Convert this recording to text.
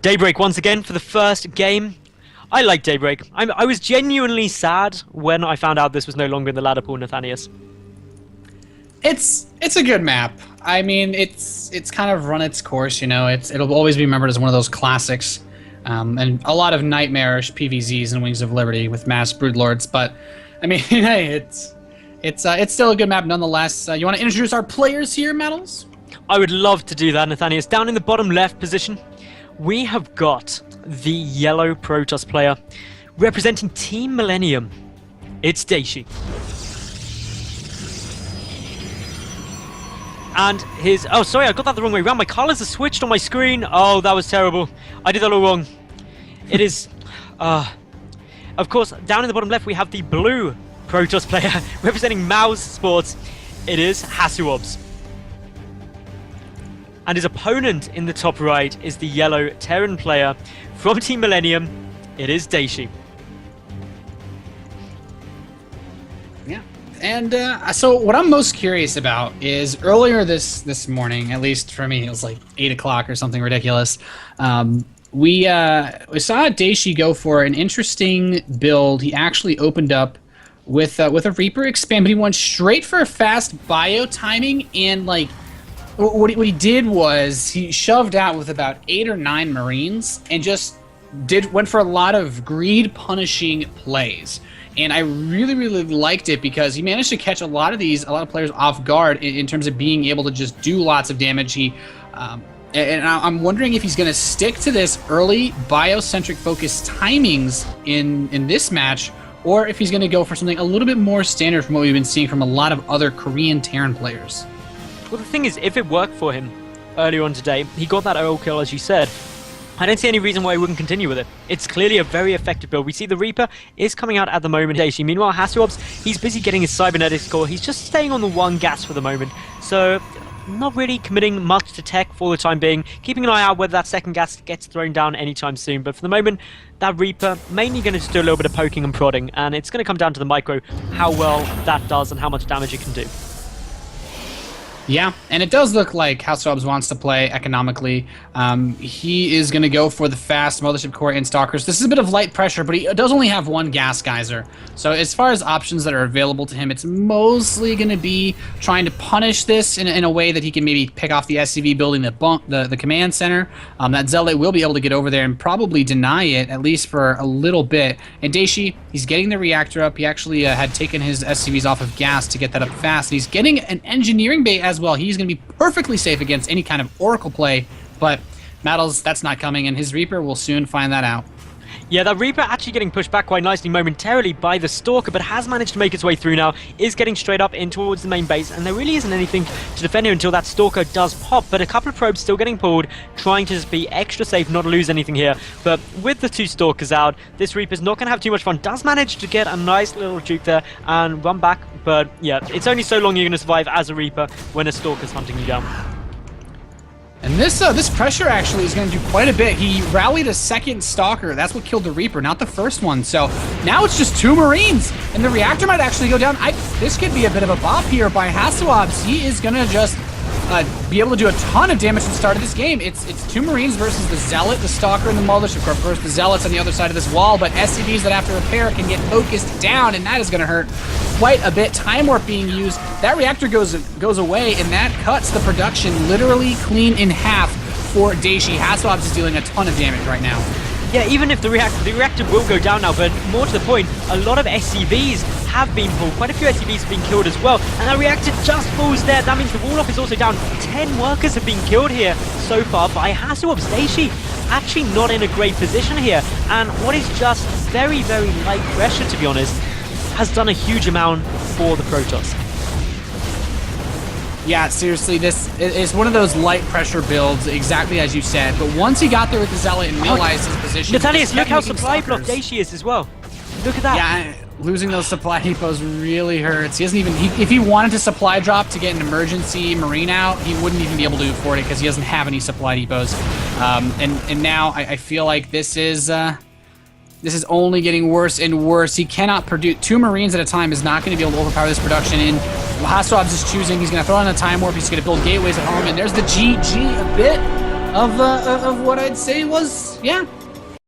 Daybreak once again for the first game. I like Daybreak. I was genuinely sad when I found out this was no longer in the ladder pool, Nathanius. It's a good map. I mean, it's kind of run its course, you know. It'll always be remembered as one of those classics, and a lot of nightmarish PVZs and Wings of Liberty with mass broodlords. But I mean, hey, it's still a good map nonetheless. You want to introduce our players here, Metals? I would love to do that, Nathanius. Down in the bottom left position, we have got the yellow Protoss player representing Team Millennium. It's Dayshi. And his... Oh, sorry, I got that the wrong way around. My colors are switched on my screen. Oh, that was terrible. I did that all wrong. It is... Of course, down in the bottom left, we have the blue Protoss player representing Mouse Sports. It is Hasuobs. And his opponent in the top right is the yellow Terran player from Team Millennium. It is Dayshi. Yeah. And so what I'm most curious about is earlier this morning, at least for me, it was like 8 o'clock or something ridiculous. We saw Dayshi go for an interesting build. He actually opened up with a Reaper expand, but he went straight for a fast bio timing, and like what he did was he shoved out with about 8 or 9 Marines and just went for a lot of greed punishing plays. And I really liked it because he managed to catch a lot of players off guard in terms of being able to just do lots of damage. And I'm wondering if he's going to stick to this early biocentric focused timings in this match, or if he's going to go for something a little bit more standard from what we've been seeing from a lot of other Korean Terran players. Well, the thing is, if it worked for him earlier on today, he got that OL kill, as you said. I don't see any reason why he wouldn't continue with it. It's clearly a very effective build. We see the Reaper is coming out at the moment. Meanwhile, Hasuobs, he's busy getting his cybernetics core. He's just staying on the one gas for the moment. So, not really committing much to tech for the time being. Keeping an eye out whether that second gas gets thrown down anytime soon. But for the moment, that Reaper mainly going to just do a little bit of poking and prodding. And it's going to come down to the micro, how well that does and how much damage it can do. Yeah, and it does look like Hasuobs wants to play economically. He is going to go for the fast Mothership Core and Stalkers. This is a bit of light pressure, but he does only have one gas geyser. So as far as options that are available to him, it's mostly going to be trying to punish this in a way that he can maybe pick off the SCV building the command center. That Zealot will be able to get over there and probably deny it, at least for a little bit. And Dayshi, he's getting the reactor up. He actually had taken his SCVs off of gas to get that up fast. He's getting an engineering bay as well. He's going to be perfectly safe against any kind of Oracle play, but Mattles, that's not coming, and his Reaper will soon find that out. Yeah, that Reaper actually getting pushed back quite nicely momentarily by the Stalker, but has managed to make its way through now, is getting straight up in towards the main base, and there really isn't anything to defend here until that Stalker does pop, but a couple of probes still getting pulled, trying to just be extra safe, not lose anything here. But with the 2 Stalkers out, this Reaper's not going to have too much fun. Does manage to get a nice little juke there and run back, but yeah, it's only so long you're going to survive as a Reaper when a Stalker's hunting you down. And this pressure actually is going to do quite a bit. He rallied a second Stalker. That's what killed the Reaper, not the first one. So now it's just 2 Marines, and the reactor might actually go down. This could be a bit of a bop here by Hasuobs. He is going to just be able to do a ton of damage at the start of this game. It's 2 Marines versus the Zealot, the Stalker, and the Mothership Corps. Of course, the Zealots on the other side of this wall, but SCVs that after repair can get focused down, and that is going to hurt quite a bit. Time Warp being used. That reactor goes away, and that cuts the production literally clean in half for Dayshi. Hasuobs is dealing a ton of damage right now. Yeah, even if the reactor will go down now, but more to the point, a lot of SCVs have been pulled. Quite a few SCVs have been killed as well, and that reactor just falls there. That means the wall-off is also down. 10 workers have been killed here so far by Hasuobs. Dayshi actually not in a great position here, and what is just very light pressure, to be honest, has done a huge amount for the Protoss. Yeah, seriously, this is one of those light pressure builds, exactly as you said. But once he got there with the Zealot and realized his position... Nathanius, look how supply blocked Dayshi is as well. Look at that. Yeah, losing those supply depots really hurts. He doesn't even... if he wanted to supply drop to get an emergency Marine out, he wouldn't even be able to afford it because he doesn't have any supply depots. And now I feel like this is only getting worse and worse. He cannot produce... 2 Marines at a time is not going to be able to overpower this production. And Hasuobs is choosing. He's going to throw on a Time Warp. He's going to build gateways at home. And there's the GG a bit. of what I'd say was, yeah,